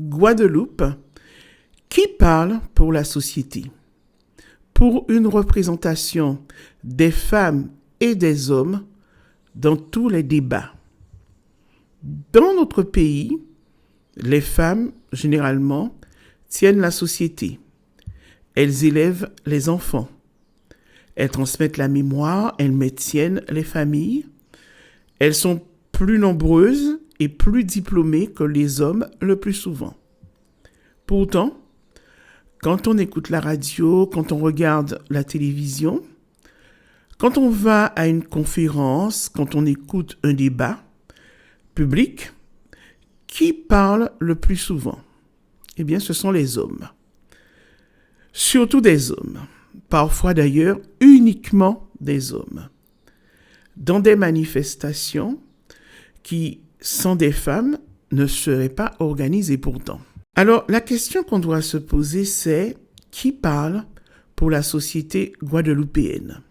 Guadeloupe, qui parle pour la société, pour une représentation des femmes et des hommes dans tous les débats. Dans notre pays, les femmes, généralement, tiennent la société. Elles élèvent les enfants. Elles transmettent la mémoire, elles maintiennent les familles. Elles sont plus nombreuses et plus diplômées que les hommes le plus souvent. Pourtant, quand on écoute la radio, quand on regarde la télévision, quand on va à une conférence, quand on écoute un débat public, qui parle le plus souvent? Eh bien, ce sont les hommes. Surtout des hommes. Parfois d'ailleurs, uniquement des hommes. Dans des manifestations qui, sans des femmes, ne seraient pas organisées pourtant. Alors, la question qu'on doit se poser, c'est qui parle pour la société guadeloupéenne?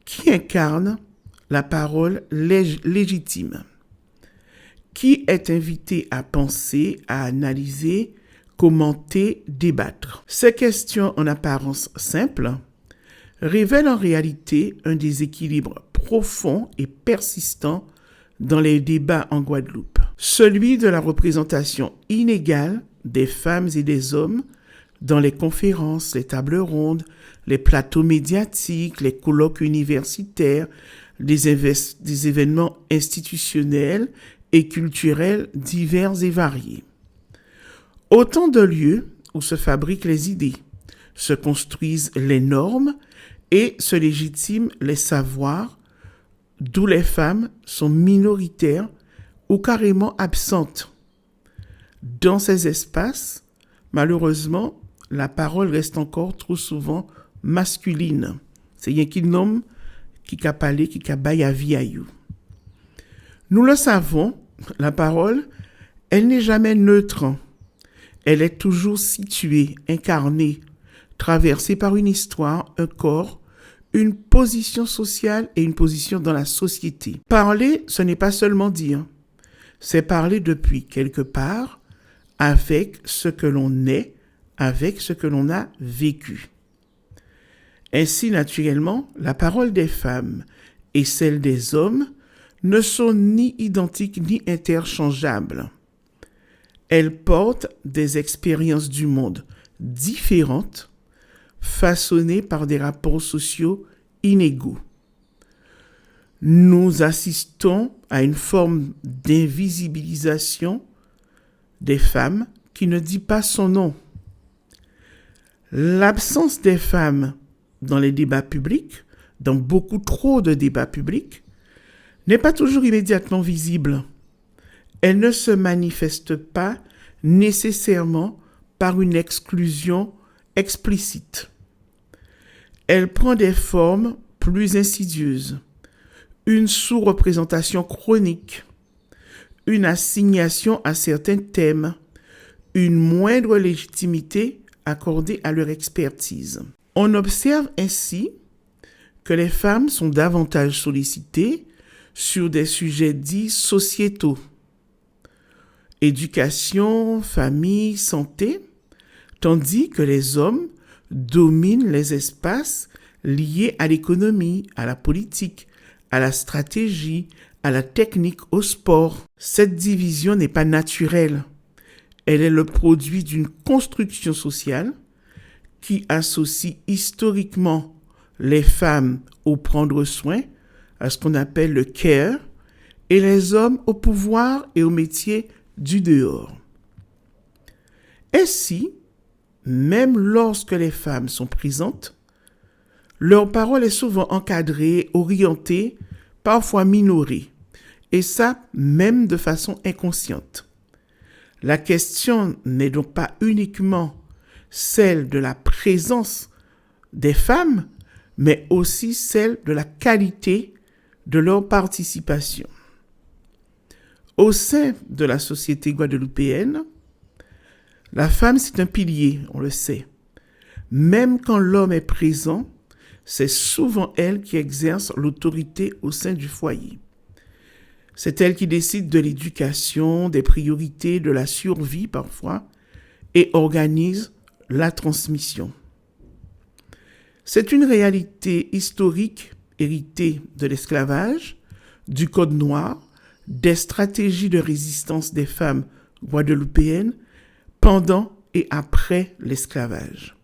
Qui incarne la parole légitime? Qui est invité à penser, à analyser, commenter, débattre? Ces questions en apparence simples révèlent en réalité un déséquilibre profond et persistant dans les débats en Guadeloupe. Celui de la représentation inégale des femmes et des hommes dans les conférences, les tables rondes, les plateaux médiatiques, les colloques universitaires, des événements institutionnels et culturels divers et variés. Autant de lieux où se fabriquent les idées, se construisent les normes et se légitiment les savoirs, d'où les femmes sont minoritaires ou carrément absentes. Dans ces espaces, malheureusement, la parole reste encore trop souvent masculine. C'est rien qui nomme, qui a parlé, qui a baillé à vie à you. Nous le savons, la parole, elle n'est jamais neutre. Elle est toujours située, incarnée, traversée par une histoire, un corps, une position sociale et une position dans la société. Parler, ce n'est pas seulement dire. C'est parler depuis quelque part, avec ce que l'on est, avec ce que l'on a vécu. Ainsi, naturellement, la parole des femmes et celle des hommes ne sont ni identiques ni interchangeables. Elles portent des expériences du monde différentes, façonnées par des rapports sociaux inégaux. Nous assistons à une forme d'invisibilisation des femmes qui ne dit pas son nom. L'absence des femmes dans les débats publics, dans beaucoup trop de débats publics, n'est pas toujours immédiatement visible. Elle ne se manifeste pas nécessairement par une exclusion explicite. Elle prend des formes plus insidieuses, une sous-représentation chronique, une assignation à certains thèmes, une moindre légitimité accordée à leur expertise. On observe ainsi que les femmes sont davantage sollicitées sur des sujets dits sociétaux, éducation, famille, santé, tandis que les hommes dominent les espaces liés à l'économie, à la politique, à la stratégie, à la technique, au sport. Cette division n'est pas naturelle. Elle est le produit d'une construction sociale qui associe historiquement les femmes au prendre soin, à ce qu'on appelle le care, et les hommes au pouvoir et au métier du dehors. Ainsi, même lorsque les femmes sont présentes, leur parole est souvent encadrée, orientée, parfois minorée, et ça même de façon inconsciente. La question n'est donc pas uniquement celle de la présence des femmes, mais aussi celle de la qualité de leur participation. Au sein de la société guadeloupéenne, la femme, c'est un pilier, on le sait. Même quand l'homme est présent, c'est souvent elle qui exerce l'autorité au sein du foyer. C'est elle qui décide de l'éducation, des priorités, de la survie parfois, et organise la transmission. C'est une réalité historique héritée de l'esclavage, du Code noir, des stratégies de résistance des femmes guadeloupéennes pendant et après l'esclavage.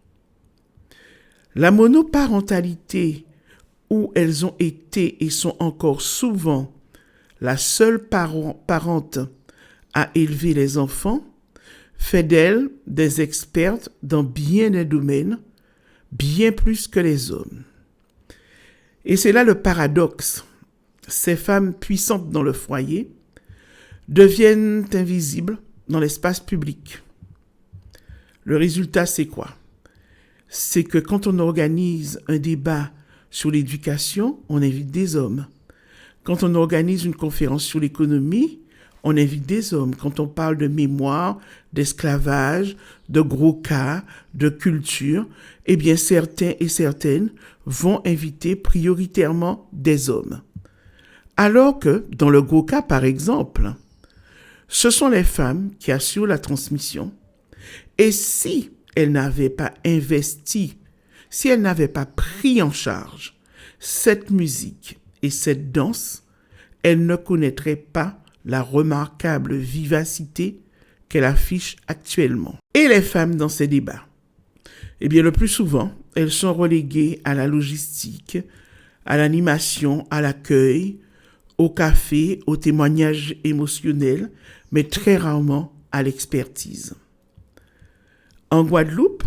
La monoparentalité, où elles ont été et sont encore souvent la seule parente à élever les enfants, fait d'elles des expertes dans bien des domaines, bien plus que les hommes. Et c'est là le paradoxe. Ces femmes puissantes dans le foyer deviennent invisibles dans l'espace public. Le résultat, c'est quoi? C'est que quand on organise un débat sur l'éducation, on invite des hommes. Quand on organise une conférence sur l'économie, on invite des hommes. Quand on parle de mémoire, d'esclavage, de gros cas, de culture, eh bien certains et certaines vont inviter prioritairement des hommes. Alors que, dans le gros cas par exemple, ce sont les femmes qui assurent la transmission. Et si elles n'avaient pas investi, si elles n'avaient pas pris en charge cette musique et cette danse, elles ne connaîtraient pas la remarquable vivacité qu'elle affiche actuellement. Et les femmes dans ces débats? Eh bien, le plus souvent, elles sont reléguées à la logistique, à l'animation, à l'accueil, au café, au témoignage émotionnel, mais très rarement à l'expertise. En Guadeloupe,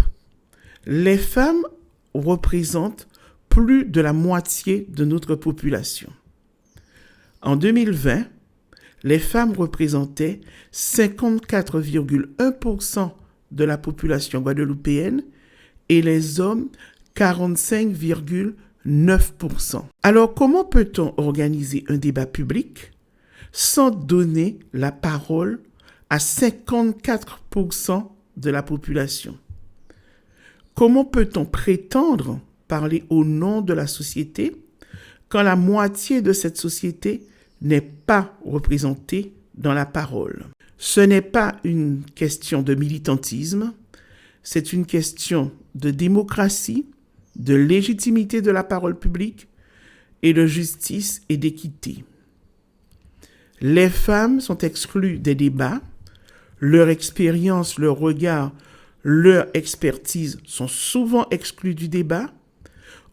les femmes représentent plus de la moitié de notre population. En 2020, les femmes représentaient 54,1% de la population guadeloupéenne et les hommes 45,9%. Alors, comment peut-on organiser un débat public sans donner la parole à 54% de la population? Comment peut-on prétendre parler au nom de la société quand la moitié de cette société n'est pas représentée dans la parole? Ce n'est pas une question de militantisme, c'est une question de démocratie, de légitimité de la parole publique et de justice et d'équité. Les femmes sont exclues des débats, leur expérience, leur regard, leur expertise sont souvent exclus du débat.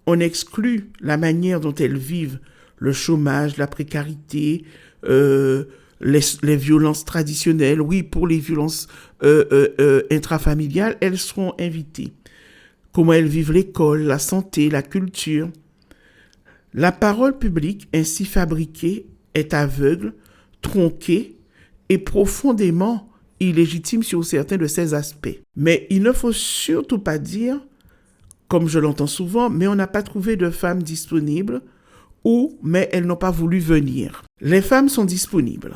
On exclut la manière dont elles vivent le chômage, la précarité, les violences traditionnelles. Oui, pour les violences intrafamiliales, elles seront invitées. Comment elles vivent l'école, la santé, la culture. La parole publique ainsi fabriquée est aveugle, tronquée et profondément illégitime sur certains de ces aspects. Mais il ne faut surtout pas dire, comme je l'entends souvent, mais on n'a pas trouvé de femmes disponibles ou mais elles n'ont pas voulu venir. Les femmes sont disponibles.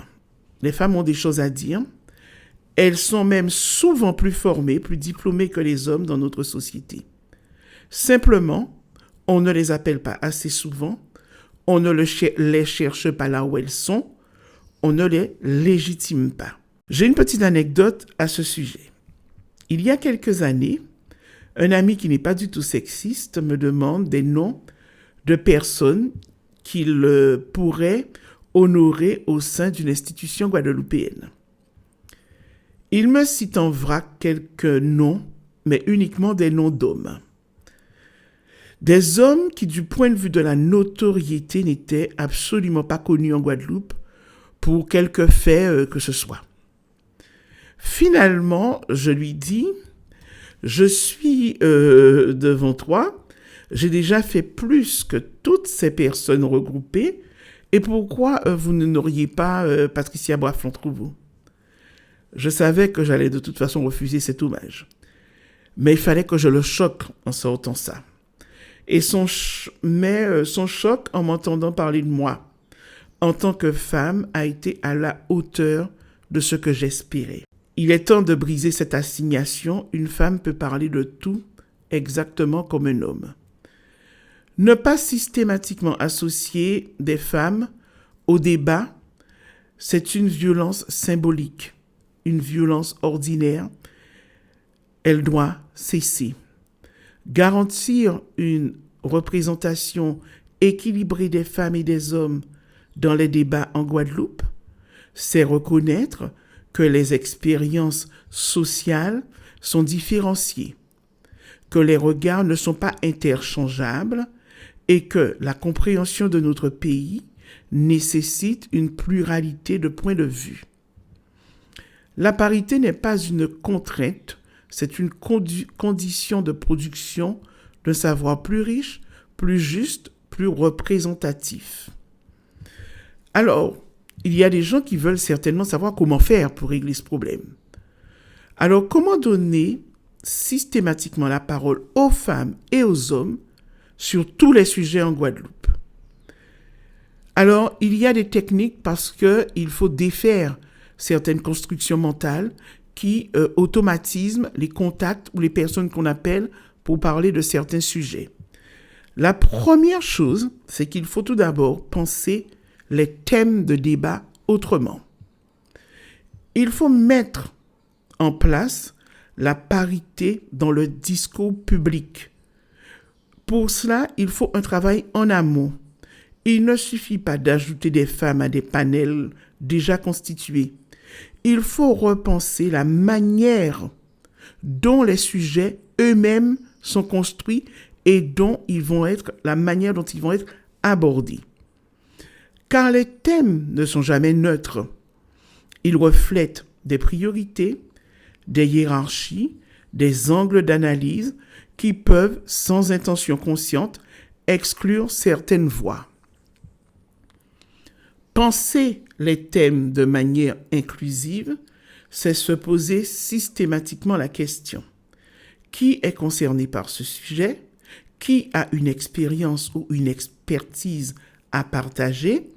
Les femmes ont des choses à dire. Elles sont même souvent plus formées, plus diplômées que les hommes dans notre société. Simplement, on ne les appelle pas assez souvent, on ne les cherche pas là où elles sont, on ne les légitime pas. J'ai une petite anecdote à ce sujet. Il y a quelques années, un ami qui n'est pas du tout sexiste me demande des noms de personnes qu'il pourrait honorer au sein d'une institution guadeloupéenne. Il me cite en vrac quelques noms, mais uniquement des noms d'hommes. Des hommes qui, du point de vue de la notoriété, n'étaient absolument pas connus en Guadeloupe pour quelque fait que ce soit. Finalement, je lui dis, je suis devant toi, j'ai déjà fait plus que toutes ces personnes regroupées, et pourquoi vous n'auriez pas Patricia Boisfond-Trouveau? Je savais que j'allais de toute façon refuser cet hommage. Mais il fallait que je le choque en sortant ça. Et son choc en m'entendant parler de moi, en tant que femme, a été à la hauteur de ce que j'espérais. Il est temps de briser cette assignation. Une femme peut parler de tout exactement comme un homme. Ne pas systématiquement associer des femmes au débat C'est une violence symbolique, une violence ordinaire. Elle doit cesser. Garantir une représentation équilibrée des femmes et des hommes dans les débats en Guadeloupe, c'est reconnaître que les expériences sociales sont différenciées, que les regards ne sont pas interchangeables et que la compréhension de notre pays nécessite une pluralité de points de vue. La parité n'est pas une contrainte, c'est une condition de production d'un savoir plus riche, plus juste, plus représentatif. Alors, il y a des gens qui veulent certainement savoir comment faire pour régler ce problème. Alors, comment donner systématiquement la parole aux femmes et aux hommes sur tous les sujets en Guadeloupe? Alors, il y a des techniques parce qu'il faut défaire certaines constructions mentales qui automatisent les contacts ou les personnes qu'on appelle pour parler de certains sujets. La première chose, c'est qu'il faut tout d'abord penser les thèmes de débat autrement. Il faut mettre en place la parité dans le discours public. Pour cela, il faut un travail en amont. Il ne suffit pas d'ajouter des femmes à des panels déjà constitués. Il faut repenser la manière dont les sujets eux-mêmes sont construits et la manière dont ils vont être abordés. Car les thèmes ne sont jamais neutres. Ils reflètent des priorités, des hiérarchies, des angles d'analyse qui peuvent, sans intention consciente, exclure certaines voix. Penser les thèmes de manière inclusive, c'est se poser systématiquement la question. Qui est concerné par ce sujet? Qui a une expérience ou une expertise à partager?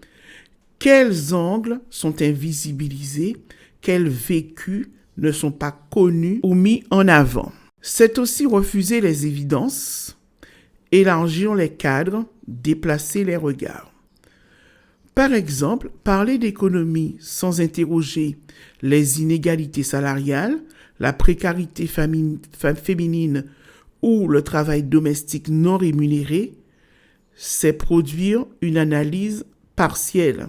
Quels angles sont invisibilisés? Quels vécus ne sont pas connus ou mis en avant? C'est aussi refuser les évidences, élargir les cadres, déplacer les regards. Par exemple, parler d'économie sans interroger les inégalités salariales, la précarité féminine ou le travail domestique non rémunéré, c'est produire une analyse partielle.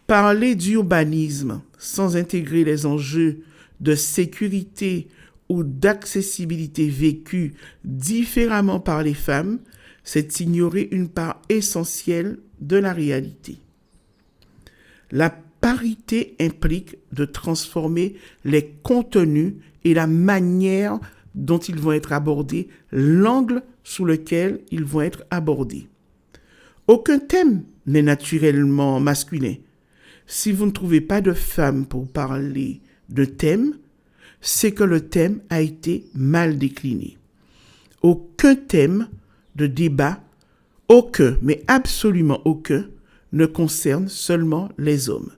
Parler d'urbanisme sans intégrer les enjeux de sécurité ou d'accessibilité vécus différemment par les femmes, c'est ignorer une part essentielle de la réalité. La parité implique de transformer les contenus et la manière dont ils vont être abordés, l'angle sous lequel ils vont être abordés. Aucun thème n'est naturellement masculin. Si vous ne trouvez pas de femme pour parler de thème, c'est que le thème a été mal décliné. Aucun thème de débat, aucun, mais absolument aucun, ne concerne seulement les hommes.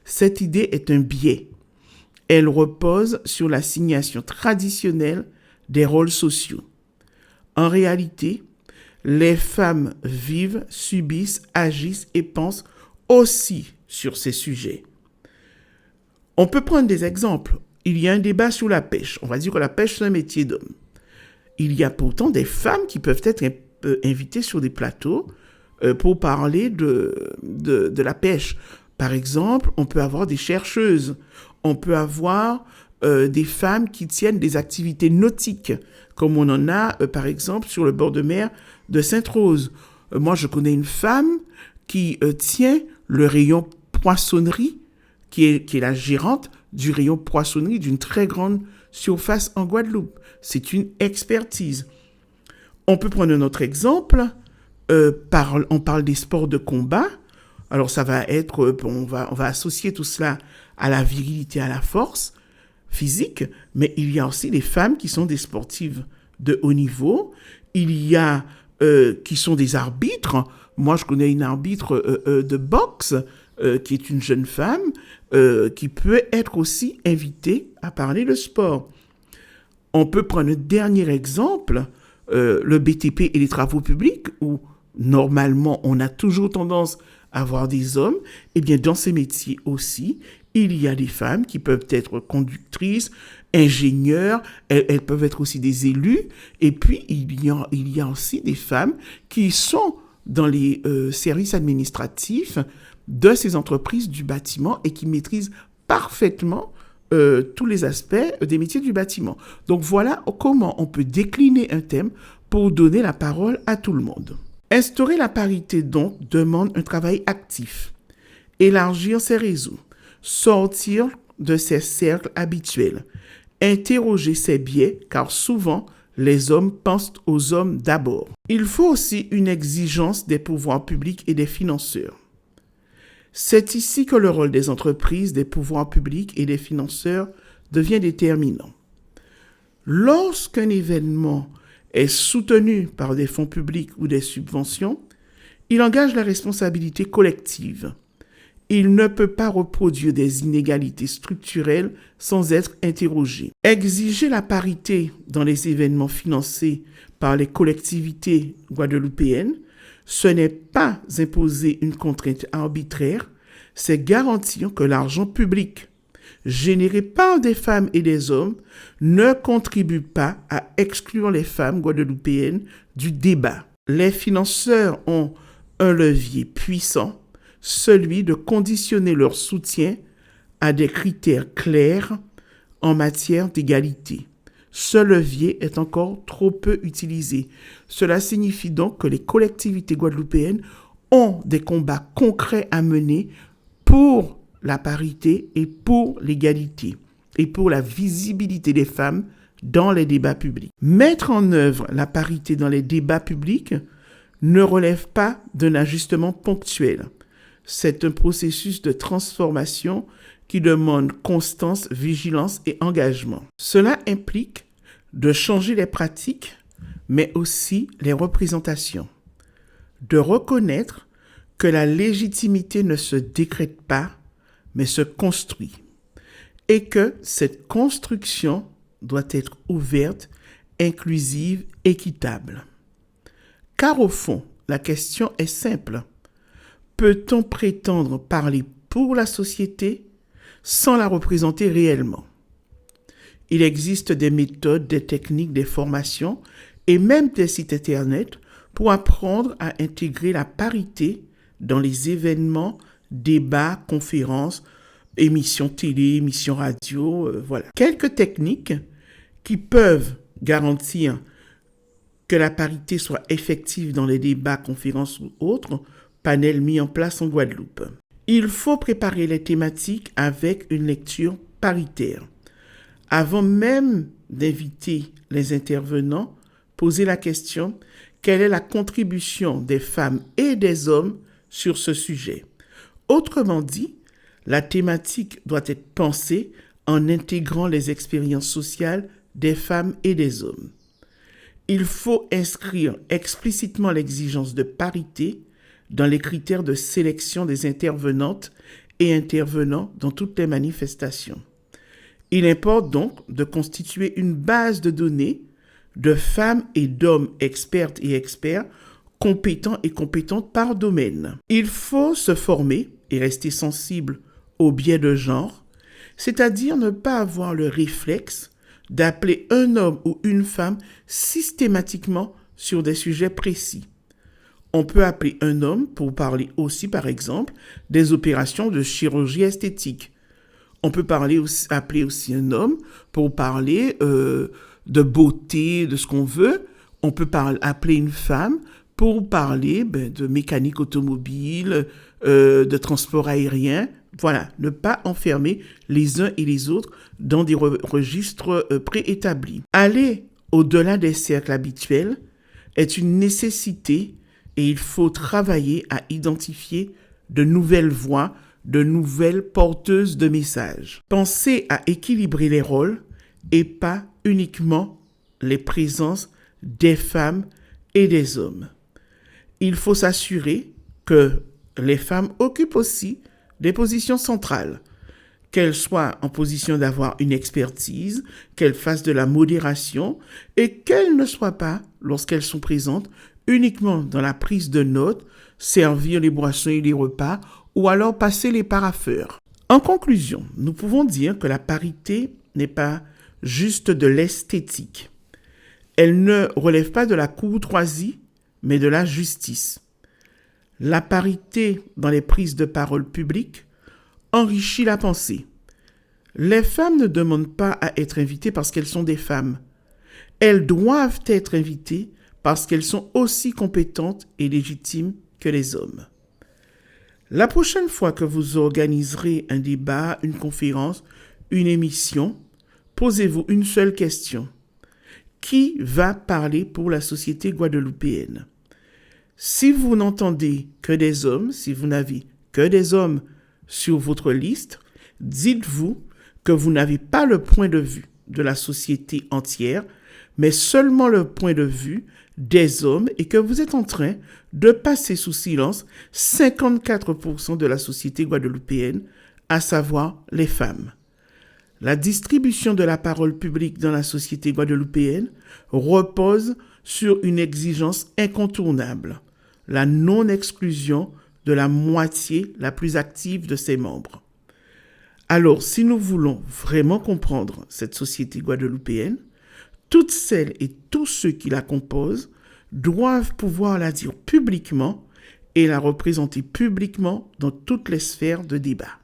Cette idée est un biais. Elle repose sur l'assignation traditionnelle des rôles sociaux. En réalité, les femmes vivent, subissent, agissent et pensent aussi sur ces sujets. On peut prendre des exemples. Il y a un débat sur la pêche. On va dire que la pêche, c'est un métier d'homme. Il y a pourtant des femmes qui peuvent être invitées sur des plateaux pour parler de la pêche. Par exemple, on peut avoir des chercheuses. On peut avoir des femmes qui tiennent des activités nautiques, comme on en a, par exemple, sur le bord de mer de Sainte-Rose. Moi, je connais une femme qui tient le rayon poissonnerie, qui est la gérante du rayon poissonnerie d'une très grande surface en Guadeloupe. C'est une expertise. On peut prendre un autre exemple. On parle des sports de combat. Alors, ça va être, on va associer tout cela à la virilité, à la force physique, mais il y a aussi des femmes qui sont des sportives de haut niveau. Il y a qui sont des arbitres. Moi, je connais une arbitre de boxe qui est une jeune femme qui peut être aussi invitée à parler de sport. On peut prendre un dernier exemple, le BTP et les travaux publics, où normalement, on a toujours tendance avoir des hommes, eh bien, dans ces métiers aussi, il y a des femmes qui peuvent être conductrices, ingénieurs, elles peuvent être aussi des élus, et puis il y a aussi des femmes qui sont dans les services administratifs de ces entreprises du bâtiment et qui maîtrisent parfaitement tous les aspects des métiers du bâtiment. Donc voilà comment on peut décliner un thème pour donner la parole à tout le monde. Instaurer la parité, donc, demande un travail actif. Élargir ses réseaux, sortir de ses cercles habituels, interroger ses biais, car souvent, les hommes pensent aux hommes d'abord. Il faut aussi une exigence des pouvoirs publics et des financeurs. C'est ici que le rôle des entreprises, des pouvoirs publics et des financeurs devient déterminant. Lorsqu'un événement est soutenu par des fonds publics ou des subventions, il engage la responsabilité collective. Il ne peut pas reproduire des inégalités structurelles sans être interrogé. Exiger la parité dans les événements financés par les collectivités guadeloupéennes, ce n'est pas imposer une contrainte arbitraire, c'est garantir que l'argent public généré par des femmes et des hommes ne contribue pas à exclure les femmes guadeloupéennes du débat. Les financeurs ont un levier puissant, celui de conditionner leur soutien à des critères clairs en matière d'égalité. Ce levier est encore trop peu utilisé. Cela signifie donc que les collectivités guadeloupéennes ont des combats concrets à mener pour la parité et pour l'égalité et pour la visibilité des femmes dans les débats publics. Mettre en œuvre la parité dans les débats publics ne relève pas d'un ajustement ponctuel. C'est un processus de transformation qui demande constance, vigilance et engagement. Cela implique de changer les pratiques, mais aussi les représentations. De reconnaître que la légitimité ne se décrète pas, mais se construit. Et que cette construction doit être ouverte, inclusive, équitable. Car au fond, la question est simple. Peut-on prétendre parler pour la société sans la représenter réellement? Il existe des méthodes, des techniques, des formations et même des sites internet pour apprendre à intégrer la parité dans les événements, débats, conférences, émissions télé, émissions radio, voilà. Quelques techniques qui peuvent garantir que la parité soit effective dans les débats, conférences ou autres panels mis en place en Guadeloupe. Il faut préparer les thématiques avec une lecture paritaire. Avant même d'inviter les intervenants, posez la question: quelle est la contribution des femmes et des hommes sur ce sujet? Autrement dit, la thématique doit être pensée en intégrant les expériences sociales des femmes et des hommes. Il faut inscrire explicitement l'exigence de parité dans les critères de sélection des intervenantes et intervenants dans toutes les manifestations. Il importe donc de constituer une base de données de femmes et d'hommes expertes et experts, compétents et compétentes par domaine. Il faut se former et rester sensible aux biais de genre, c'est-à-dire ne pas avoir le réflexe d'appeler un homme ou une femme systématiquement sur des sujets précis. On peut appeler un homme pour parler aussi, par exemple, des opérations de chirurgie esthétique. On peut appeler aussi un homme pour parler de beauté, de ce qu'on veut. On peut appeler une femme pour parler de mécanique automobile, de transport aérien. Voilà, ne pas enfermer les uns et les autres dans des registres préétablis. Aller au-delà des cercles habituels est une nécessité et il faut travailler à identifier de nouvelles voies, de nouvelles porteuses de messages. Pensez à équilibrer les rôles et pas uniquement les présences des femmes et des hommes. Il faut s'assurer que les femmes occupent aussi des positions centrales, qu'elles soient en position d'avoir une expertise, qu'elles fassent de la modération et qu'elles ne soient pas, lorsqu'elles sont présentes, uniquement dans la prise de notes, servir les boissons et les repas, ou alors passer les parapheurs. En conclusion, nous pouvons dire que la parité n'est pas juste de l'esthétique. Elle ne relève pas de la courtoisie, mais de la justice. La parité dans les prises de parole publiques enrichit la pensée. Les femmes ne demandent pas à être invitées parce qu'elles sont des femmes. Elles doivent être invitées parce qu'elles sont aussi compétentes et légitimes que les hommes. La prochaine fois que vous organiserez un débat, une conférence, une émission, posez-vous une seule question. Qui va parler pour la société guadeloupéenne? Si vous n'entendez que des hommes, si vous n'avez que des hommes sur votre liste, dites-vous que vous n'avez pas le point de vue de la société entière, mais seulement le point de vue des hommes et que vous êtes en train de passer sous silence 54% de la société guadeloupéenne, à savoir les femmes. La distribution de la parole publique dans la société guadeloupéenne repose sur une exigence incontournable, la non-exclusion de la moitié la plus active de ses membres. Alors, si nous voulons vraiment comprendre cette société guadeloupéenne, toutes celles et tous ceux qui la composent doivent pouvoir la dire publiquement et la représenter publiquement dans toutes les sphères de débat.